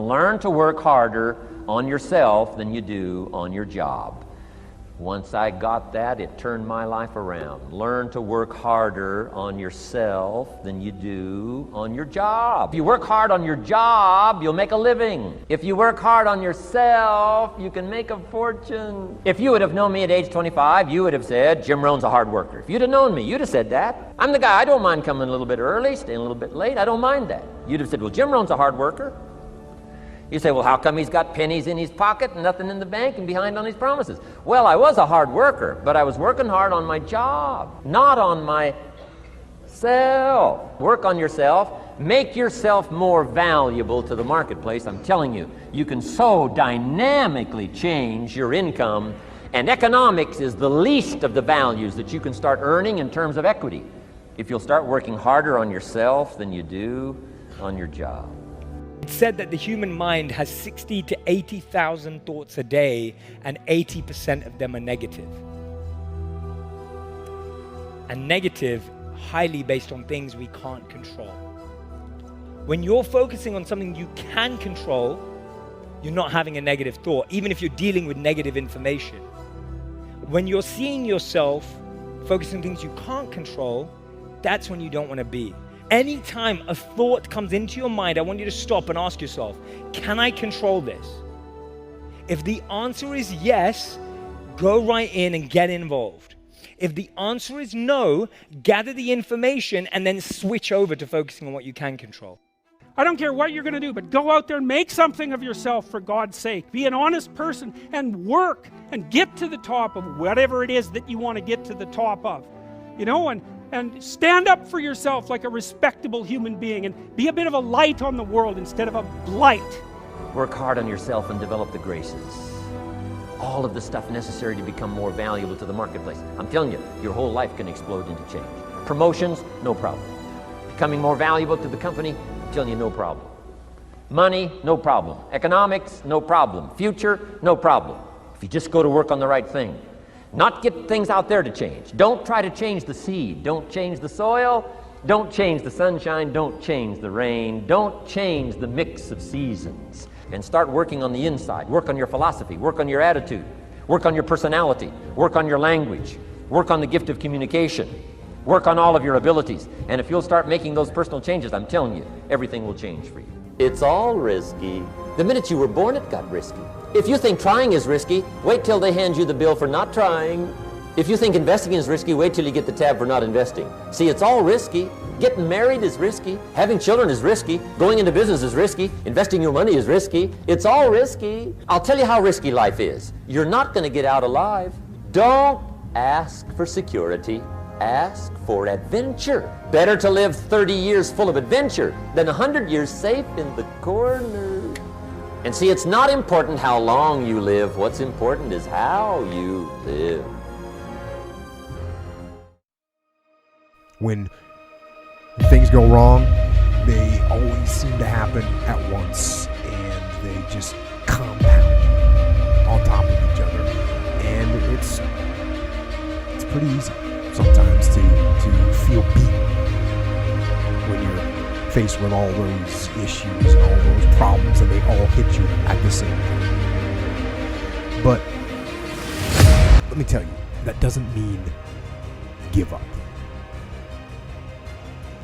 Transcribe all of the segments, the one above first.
learn to work harder on yourself than you do on your job. Once I got that, it turned my life around. Learn to work harder on yourself than you do on your job. If you work hard on your job, you'll make a living. If you work hard on yourself, you can make a fortune. If you would have known me at age 25, you would have said, Jim Rohn's a hard worker. If you'd have known me, you'd have said that. I'm the guy, I don't mind coming a little bit early, staying a little bit late, I don't mind that. You'd have said, well, Jim Rohn's a hard worker. You say, well, how come he's got pennies in his pocket and nothing in the bank and behind on his promises? Well, I was a hard worker, but I was working hard on my job, not on myself. Work on yourself. Make yourself more valuable to the marketplace. I'm telling you, you can so dynamically change your income, and economics is the least of the values that you can start earning in terms of equity if you'll start working harder on yourself than you do on your job. It's said that the human mind has 60 to 80,000 thoughts a day, and 80% of them are negative. And negative, highly based on things we can't control. When you're focusing on something you can control, you're not having a negative thought, even if you're dealing with negative information. When you're seeing yourself focusing on things you can't control, that's when you don't want to be. Anytime a thought comes into your mind, I want you to stop and ask yourself, can I control this? If the answer is yes, go right in and get involved. If the answer is no, gather the information and then switch over to focusing on what you can control. I don't care what you're going to do, but go out there and make something of yourself for God's sake. Be an honest person and work and get to the top of whatever it is that you want to get to the top of. You know, and stand up for yourself like a respectable human being and be a bit of a light on the world instead of a blight. Work hard on yourself and develop the graces. All of the stuff necessary to become more valuable to the marketplace. I'm telling you, your whole life can explode into change. Promotions, no problem. Becoming more valuable to the company, I'm telling you, no problem. Money, no problem. Economics, no problem. Future, no problem. If you just go to work on the right thing. Not get things out there to change. Don't try to change the seed. Don't change the soil. Don't change the sunshine. Don't change the rain. Don't change the mix of seasons. And start working on the inside. Work on your philosophy. Work on your attitude. Work on your personality. Work on your language. Work on the gift of communication. Work on all of your abilities. And if you'll start making those personal changes, I'm telling you, everything will change for you. It's all risky. The minute you were born, it got risky. If you think trying is risky, wait till they hand you the bill for not trying. If you think investing is risky, wait till you get the tab for not investing. See, it's all risky. Getting married is risky. Having children is risky. Going into business is risky. Investing your money is risky. It's all risky. I'll tell you how risky life is. You're not going to get out alive. Don't ask for security. Ask for adventure. Better to live 30 years full of adventure than 100 years safe in the corner. And see, it's not important how long you live. What's important is how you live. When things go wrong, they always seem to happen at once, and they just compound on top of each other. And it's pretty easy sometimes to feel beaten when you're faced with all those issues and all those problems, and they all hit you at the same time. But let me tell you, that doesn't mean give up.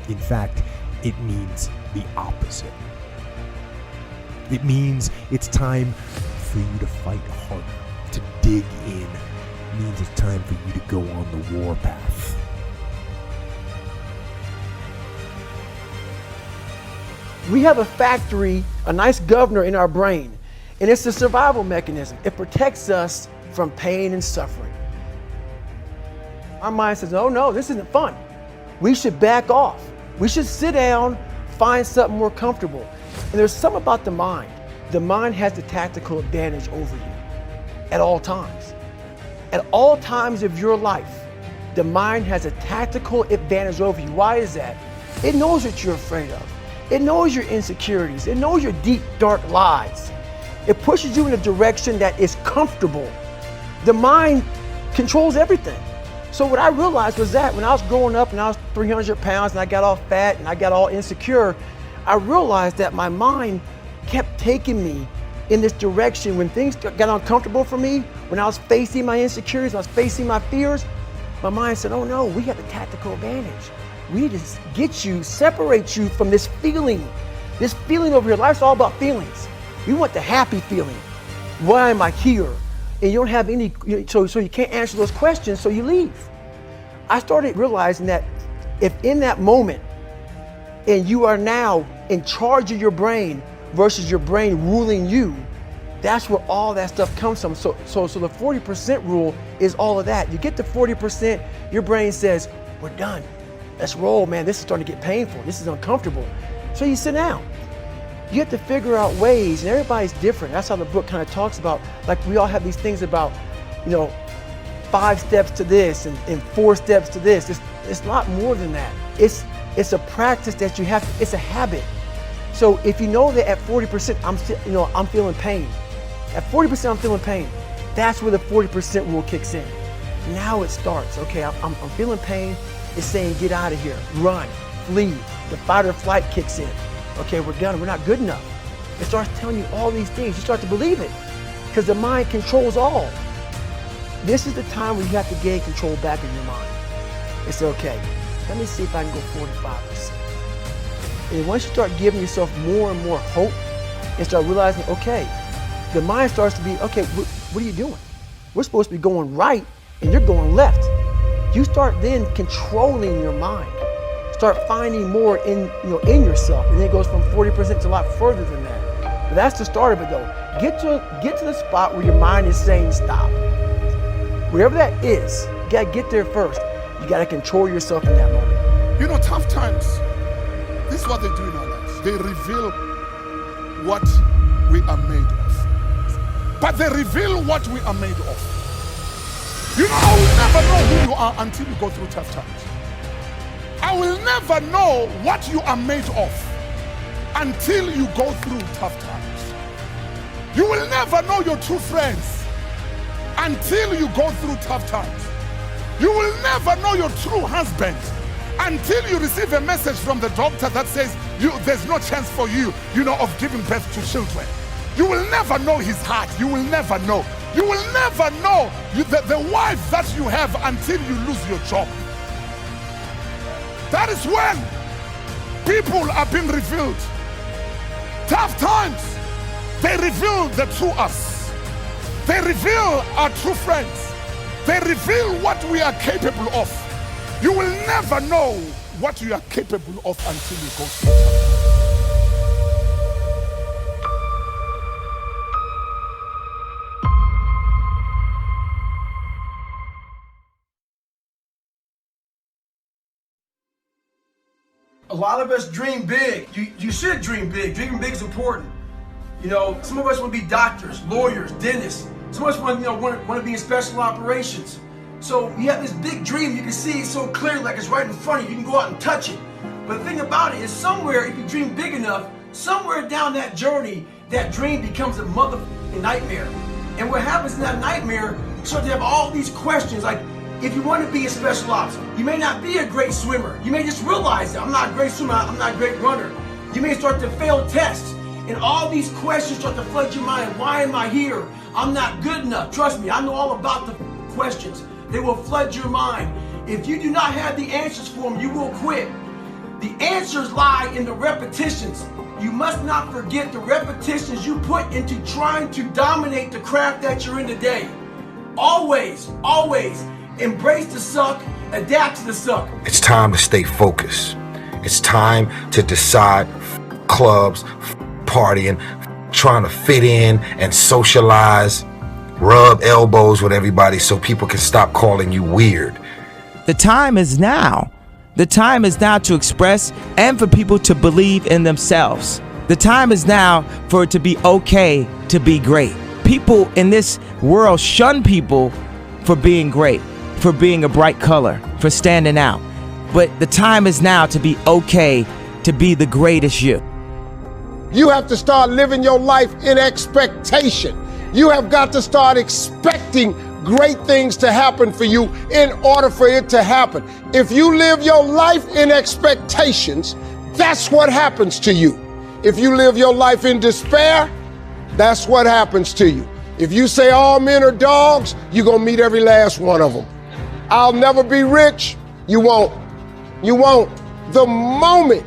In fact, it means the opposite. It means it's time for you to fight harder, to dig in. It means it's time for you to go on the warpath. We have a factory, a nice governor in our brain, and it's a survival mechanism. It protects us from pain and suffering. Our mind says, oh no, this isn't fun. We should back off. We should sit down, find something more comfortable. And there's something about the mind. The mind has the tactical advantage over you at all times. At all times of your life, the mind has a tactical advantage over you. Why is that? It knows what you're afraid of. It knows your insecurities. It knows your deep, dark lies. It pushes you in a direction that is comfortable. The mind controls everything. So what I realized was that when I was growing up and I was 300 pounds and I got all fat and I got all insecure, I realized that my mind kept taking me in this direction. When things got uncomfortable for me, when I was facing my insecurities, when I was facing my fears, my mind said, oh no, we have the tactical advantage. We need to get you, separate you from this feeling over here. Life's all about feelings. We want the happy feeling. Why am I here? And you don't have any, so you can't answer those questions, so you leave. I started realizing that if in that moment, and you are now in charge of your brain versus your brain ruling you, that's where all that stuff comes from. So the 40% rule is all of that. You get to 40%, your brain says, we're done. Let's roll, man. This is starting to get painful. This is uncomfortable. So you sit down. You have to figure out ways, and everybody's different. That's how the book kind of talks about, like we all have these things about, 5 steps to this and 4 steps to this. It's a lot more than that. It's a practice that you have to, it's a habit. So if you know that at 40%, I'm feeling pain. At 40% I'm feeling pain. That's where the 40% rule kicks in. Now it starts. Okay, I'm feeling pain. It's saying get out of here, run, flee. The fight or flight kicks in. Okay, we're done. We're not good enough. It starts telling you all these things. You start to believe it because the mind controls all. This is the time where you have to gain control back in your mind. It's okay. Let me see if I can go 45%. And once you start giving yourself more and more hope and start realizing, okay, the mind starts to be, okay, what are you doing? We're supposed to be going right and you're going left. You start then controlling your mind. Start finding more in yourself. And then it goes from 40% to a lot further than that. But that's the start of it though. Get to the spot where your mind is saying stop. Wherever that is, you gotta get there first. You gotta control yourself in that moment. Tough times, this is what they do in our lives. They reveal what we are made of. But they reveal what we are made of. I will never know who you are until you go through tough times. I will never know what you are made of until you go through tough times. You will never know your true friends until you go through tough times. You will never know your true husband until you receive a message from the doctor that says there's no chance for you, of giving birth to children. You will never know his heart. You will never know. You will never know the wife that you have until you lose your job. That is when people are being revealed. Tough times, they reveal the true us. They reveal our true friends. They reveal what we are capable of. You will never know what you are capable of until you go through it. A lot of us dream big. You should dream big. Dreaming big is important. Some of us want to be doctors, lawyers, dentists. Some of us want to be in special operations. So you have this big dream, you can see it so clearly, like it's right in front of you. You can go out and touch it. But the thing about it is somewhere, if you dream big enough, somewhere down that journey, that dream becomes a motherfucking nightmare. And what happens in that nightmare, you start to have all these questions, like if you want to be a special ops, you may not be a great swimmer. You may just realize that I'm not a great swimmer, I'm not a great runner. You may start to fail tests. And all these questions start to flood your mind. Why am I here? I'm not good enough. Trust me, I know all about the questions. They will flood your mind. If you do not have the answers for them, you will quit. The answers lie in the repetitions. You must not forget the repetitions you put into trying to dominate the craft that you're in today. Always, always embrace the suck, adapt to the suck. It's time to stay focused. It's time to decide clubs, partying, trying to fit in and socialize, rub elbows with everybody so people can stop calling you weird. The time is now. The time is now to express and for people to believe in themselves. The time is now for it to be okay to be great. People in this world shun people for being great, for being a bright color, for standing out. But the time is now to be okay to be the greatest you. You have to start living your life in expectation. You have got to start expecting great things to happen for you in order for it to happen. If you live your life in expectations, that's what happens to you. If you live your life in despair, that's what happens to you. If you say all men are dogs, you're gonna meet every last one of them. I'll never be rich, you won't. You won't. The moment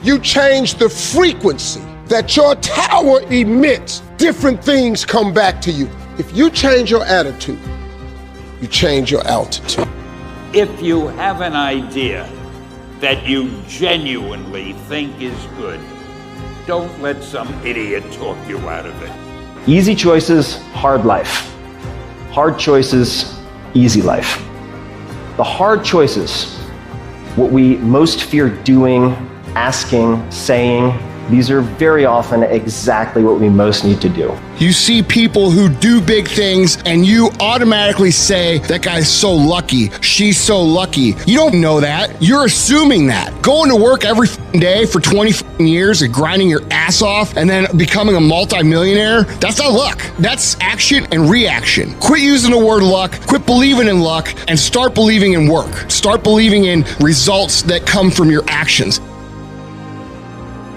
you change the frequency that your tower emits, different things come back to you. If you change your attitude, you change your altitude. If you have an idea that you genuinely think is good, don't let some idiot talk you out of it. Easy choices, hard life. Hard choices, easy life. The hard choices, what we most fear doing, asking, saying, these are very often exactly what we most need to do. You see people who do big things and you automatically say, that guy's so lucky, she's so lucky. You don't know that. You're assuming that. Going to work every day for 20 years and grinding your ass off and then becoming a multimillionaire, that's not luck. That's action and reaction. Quit using the word luck, quit believing in luck, and start believing in work. Start believing in results that come from your actions.